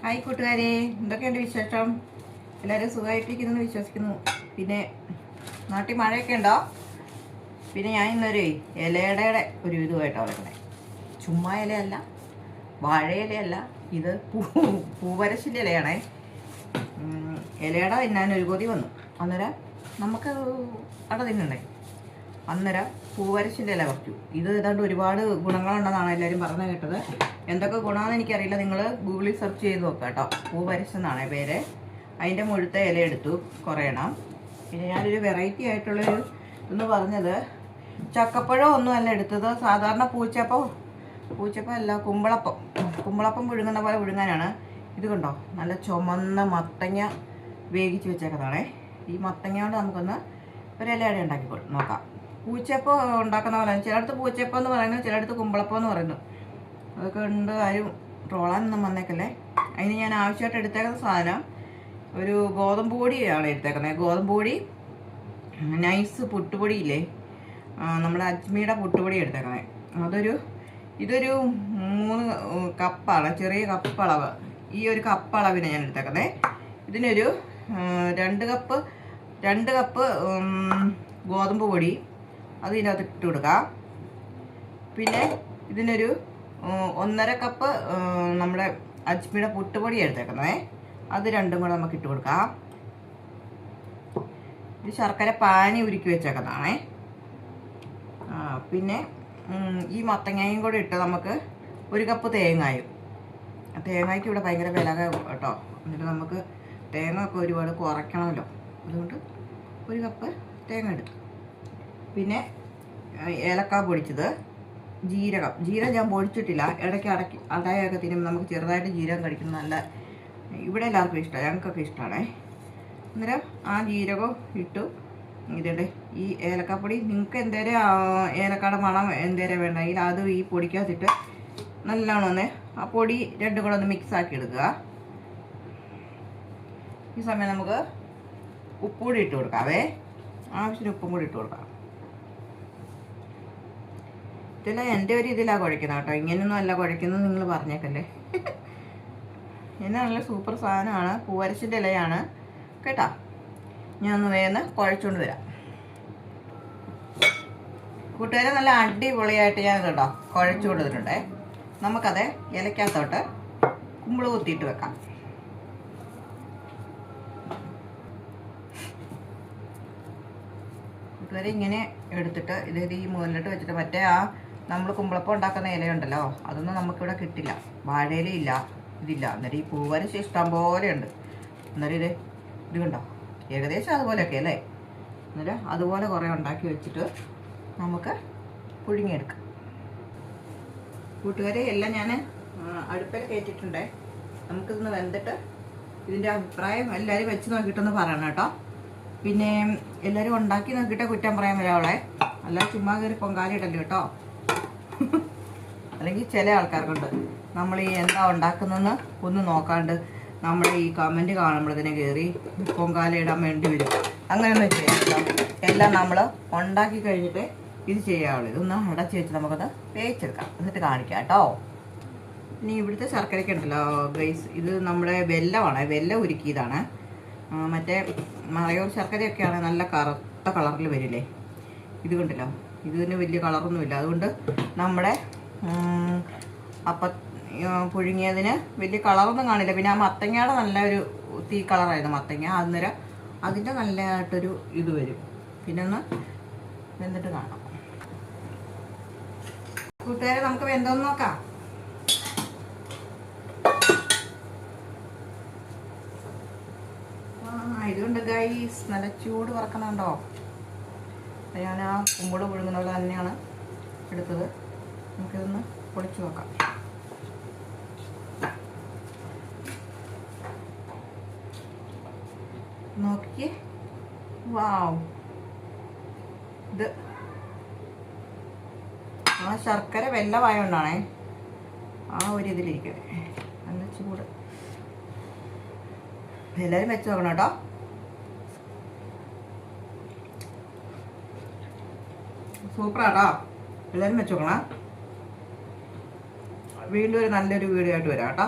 Hi കൂട്ടുകാരെ, എന്തൊക്കെയുണ്ട് വിശേഷം? എല്ലാവരും സുഖമായിട്ടിരിക്കുന്നു വിശ്വസിക്കുന്നു. പിന്നെ നാട്ടിൽ മഴയൊക്കെ ഉണ്ടോ? പിന്നെ ഞാൻ ഇന്നൊരു ഇലയുടെ ഒരു ഇതുമായിട്ടാണ് വരുന്നത്. ചുമ്മാ ഇലയല്ല, വാഴയിലയല്ല, ഇത് പൂവരശിൻ്റെ ഇലയാണേ. ഇലയുടെ തിന്നാനൊരു കൊതി വന്നു. അന്നേരം നമുക്ക് അവിടെ തിന്നണ്ടേ. അന്നേരം പൂവരശിൻ്റെ ഇല പറിച്ചു. ഇത് ഏതാണ്ട് ഒരുപാട് ഗുണങ്ങളുണ്ടെന്നാണ് എല്ലാവരും പറഞ്ഞു കേട്ടത്. എന്തൊക്കെ ഗുണമെന്ന് എനിക്കറിയില്ല. നിങ്ങൾ ഗൂഗിളിൽ സെർച്ച് ചെയ്ത് നോക്കുക കേട്ടോ. പൂവരശ് എന്നാണ് പേര്. അതിൻ്റെ മുഴുത്ത ഇല എടുത്തു കുറേ എണ്ണം. പിന്നെ ഞാനൊരു വെറൈറ്റി ആയിട്ടുള്ളൊരു എന്ന് പറഞ്ഞത് ചക്കപ്പഴം ഒന്നുമല്ല എടുത്തത്. സാധാരണ പൂച്ചപ്പം അല്ല, കുമ്പളപ്പം പുഴുങ്ങുന്ന പോലെ പുഴുങ്ങാനാണ്. ഇത് കണ്ടോ, നല്ല ചുമന്ന മത്തങ്ങ വേവിച്ച് വെച്ചേക്കുന്നതാണേ. ഈ മത്തങ്ങ കൊണ്ട് നമുക്കൊന്ന് ഒരു ഇലയുടെ ഉണ്ടാക്കി നോക്കാം. പൂച്ചപ്പം ഉണ്ടാക്കുന്ന പോലെ. ചിലയിടത്ത് പൂച്ചപ്പം എന്ന് പറയുന്നു, ചിലയിടത്ത് കുമ്പളപ്പം എന്ന് പറയുന്നു. അതൊക്കെ ഉണ്ട്. ആരും ട്രോളാനൊന്നും വന്നേക്കല്ലേ. അതിന് ഞാൻ ആവശ്യമായിട്ട് എടുത്തേക്കുന്ന സാധനം ഒരു ഗോതമ്പ് പൊടിയാണ് എടുത്തേക്കുന്നത്. ഗോതമ്പ് പൊടി, നൈസ് പുട്ടുപൊടിയില്ലേ, നമ്മുടെ അജ്മിയുടെ പുട്ടുപൊടി എടുത്തേക്കുന്നത്. ഇതൊരു 3 കപ്പാണ്, ചെറിയ കപ്പ് അളവ്. ഈ ഒരു കപ്പ് അളവിനെ ഞാൻ എടുത്തേക്കുന്നത്. ഇതിനൊരു 2 കപ്പ് ഗോതമ്പ് പൊടി അത് ഇതിനകത്ത് ഇട്ട് കൊടുക്കാം. പിന്നെ ഇതിനൊരു 1.5 കപ്പ് നമ്മുടെ അജ്മിയുടെ പുട്ടുപൊടി എടുത്തേക്കുന്നത്. അത് രണ്ടും കൂടെ നമുക്ക് ഇട്ട് കൊടുക്കാം. ഇത് ശർക്കര പാനി ഉരുക്കി വെച്ചേക്കുന്നതാണേ. പിന്നെ ഈ മത്തങ്ങയും കൂടെ ഇട്ട് നമുക്ക് 1 കപ്പ് തേങ്ങായും. തേങ്ങയ്ക്ക് ഇവിടെ ഭയങ്കര വില കേട്ടോ. എന്നിട്ട് നമുക്ക് തേങ്ങ ഒക്കെ ഒരുപാട് കുറയ്ക്കണമല്ലോ. അതുകൊണ്ട് 1 കപ്പ് തേങ്ങ എടുത്തു. പിന്നെ ഏലക്ക പൊടിച്ചത്, ജീരകം ഞാൻ പൊടിച്ചിട്ടില്ല. ഇടയ്ക്ക് അടയൊക്കെ തിരുമ്പോൾ നമുക്ക് ചെറുതായിട്ട് ജീരകം കഴിക്കുന്നത് നല്ല, ഇവിടെ എല്ലാവർക്കും ഇഷ്ടമാണ്, ഞങ്ങൾക്കൊക്കെ ഇഷ്ടമാണേ. അന്നേരം ആ ജീരകം ഇട്ടു. ഇതിൻ്റെ ഈ ഏലക്കാപ്പൊടി നിങ്ങൾക്ക് എന്തേരം ഏലക്കാടെ മണം എന്തേരം വേണ്ടെങ്കിൽ അത് ഈ പൊടിക്കകത്തിട്ട് നല്ലോണം ഒന്ന് ആ പൊടി രണ്ടും കൂടെ ഒന്ന് മിക്സാക്കി എടുക്കുക. ഈ സമയം നമുക്ക് ഉപ്പ് കൂടി ഇട്ട് കൊടുക്കാവേ. ആവശ്യത്തിന് ഉപ്പും കൂടി ഇട്ട് കൊടുക്കാം. ഇതെല്ലാം എൻ്റെ ഒരു ഇതിലാണ് കുഴക്കുന്നത് കേട്ടോ. ഇങ്ങനെയൊന്നും അല്ല കുഴക്കുന്നത്, നിങ്ങൾ പറഞ്ഞേക്കല്ലേ. എന്നെ നല്ല സൂപ്പർ സാധനമാണ്. പൂവരശിൻ്റെ ഇലയാണ് കേട്ടോ. ഞാൻ ഒന്ന് വേഗം കുഴച്ചുകൊണ്ട് വരാം. കൂട്ടുകാരെ, നല്ല അടിപൊളിയായിട്ട് ഞാൻ കേട്ടോ കുഴച്ചു കൊടുത്തിട്ടുണ്ടേ. നമുക്കത് ഇലക്കകത്തോട്ട് കുമ്പിള് കുത്തിയിട്ട് വെക്കാം. കൂട്ടുകാരെ, ഇങ്ങനെ എടുത്തിട്ട് ഇത് ഈ മുകളിലിട്ട് വെച്ചിട്ട് മറ്റേ നമ്മൾ കുമ്പളപ്പം ഉണ്ടാക്കുന്ന ഇലയുണ്ടല്ലോ, അതൊന്നും നമുക്കിവിടെ കിട്ടില്ല. വാഴയിലയില്ല, ഇതില്ല. അന്നേരം ഈ പൂവരശ് ഇഷ്ടം പോലെ ഉണ്ട്. അന്നേരം ഇത് കണ്ടോ, ഏകദേശം അതുപോലെയൊക്കെ അല്ലേ. അന്നേരം അതുപോലെ കുറേ ഉണ്ടാക്കി വെച്ചിട്ട് നമുക്ക് പുഴുങ്ങിയെടുക്കാം. കൂട്ടുകാരെ, എല്ലാം ഞാൻ അടുപ്പിൽ കയറ്റിയിട്ടുണ്ടേ. നമുക്കിതൊന്ന് വെന്തിട്ട് ഇതിൻ്റെ അഭിപ്രായം എല്ലാവരും വെച്ച് നോക്കിയിട്ടൊന്ന് പറയണം കേട്ടോ. പിന്നെ എല്ലാവരും ഉണ്ടാക്കി നോക്കിയിട്ടേ കുറ്റം പറയാൻ വരാവളെ. അല്ല ചുമ്മാ കയറി പൊങ്കാലിടല്ലോ കേട്ടോ. അല്ലെങ്കിൽ ചില ആൾക്കാർക്കുണ്ട് നമ്മൾ ഈ എന്താ ഉണ്ടാക്കുന്നതെന്ന് ഒന്ന് നോക്കാണ്ട് നമ്മുടെ ഈ കമൻറ്റ് കാണുമ്പോഴത്തേനെ കയറി പൊങ്കാലയിടാൻ വേണ്ടി വരും. അങ്ങനെയൊന്നും ചെയ്യാം കേട്ടോ. എല്ലാം നമ്മൾ ഉണ്ടാക്കി കഴിഞ്ഞിട്ട് ഇത് ചെയ്യാവുള്ളൂ. ഇതൊന്ന് അടച്ച് വെച്ച് നമുക്കത് വേവിച്ചെടുക്കാം, എന്നിട്ട് കാണിക്കാം കേട്ടോ. ഇനി ഇവിടുത്തെ ശർക്കരയ്ക്ക് ഉണ്ടല്ലോ ഗൈസ്, ഇത് നമ്മുടെ വെല്ലമാണ്, വെല്ലം ഉരുക്കിയതാണ്. മറ്റേ മറയൂർ ശർക്കരയൊക്കെയാണ് നല്ല കറുത്ത കളറിൽ വരില്ലേ. ഇത് കണ്ടല്ലോ, ഇതിന് വലിയ കളറൊന്നുമില്ല. അതുകൊണ്ട് നമ്മുടെ പുഴുങ്ങിയതിന് വലിയ കളറൊന്നും കാണില്ല. പിന്നെ ആ മത്തങ്ങയുടെ നല്ലൊരു തീ കളറായിരുന്നു മത്തങ്ങ. അന്നേരം അതിൻ്റെ നല്ലതായിട്ടൊരു ഇത് വരും. പിന്നെ ഒന്ന് വെന്തിട്ട് കാണാം. കൂട്ടുകാരെ, നമുക്ക് വെന്തോന്ന് നോക്കാം. ഇതുകൊണ്ട് ഗൈസ് നല്ല ചൂട് പറക്കുന്നുണ്ടോ. ഞാൻ ആ കുമ്പിള് പുഴുങ്ങുന്ന പോലെ തന്നെയാണ് എടുത്തത്. നമുക്കിതൊന്ന് പൊളിച്ചു നോക്കാം. നോക്കിയേ, വാവ്. ഇത് ആ ശർക്കര വെല്ലമായോണ്ടാണേ ആ ഒരു ഇതിലിരിക്കുന്നത്. നല്ല ചൂട്. എല്ലാവരും വെച്ച് നോക്കണം കേട്ടോ. സൂപ്പറാട്ടോ. എല്ലാവരും വെച്ച് നോക്കണം. വീണ്ടും ഒരു നല്ലൊരു വീഡിയോ ആയിട്ട് വരാം കേട്ടോ.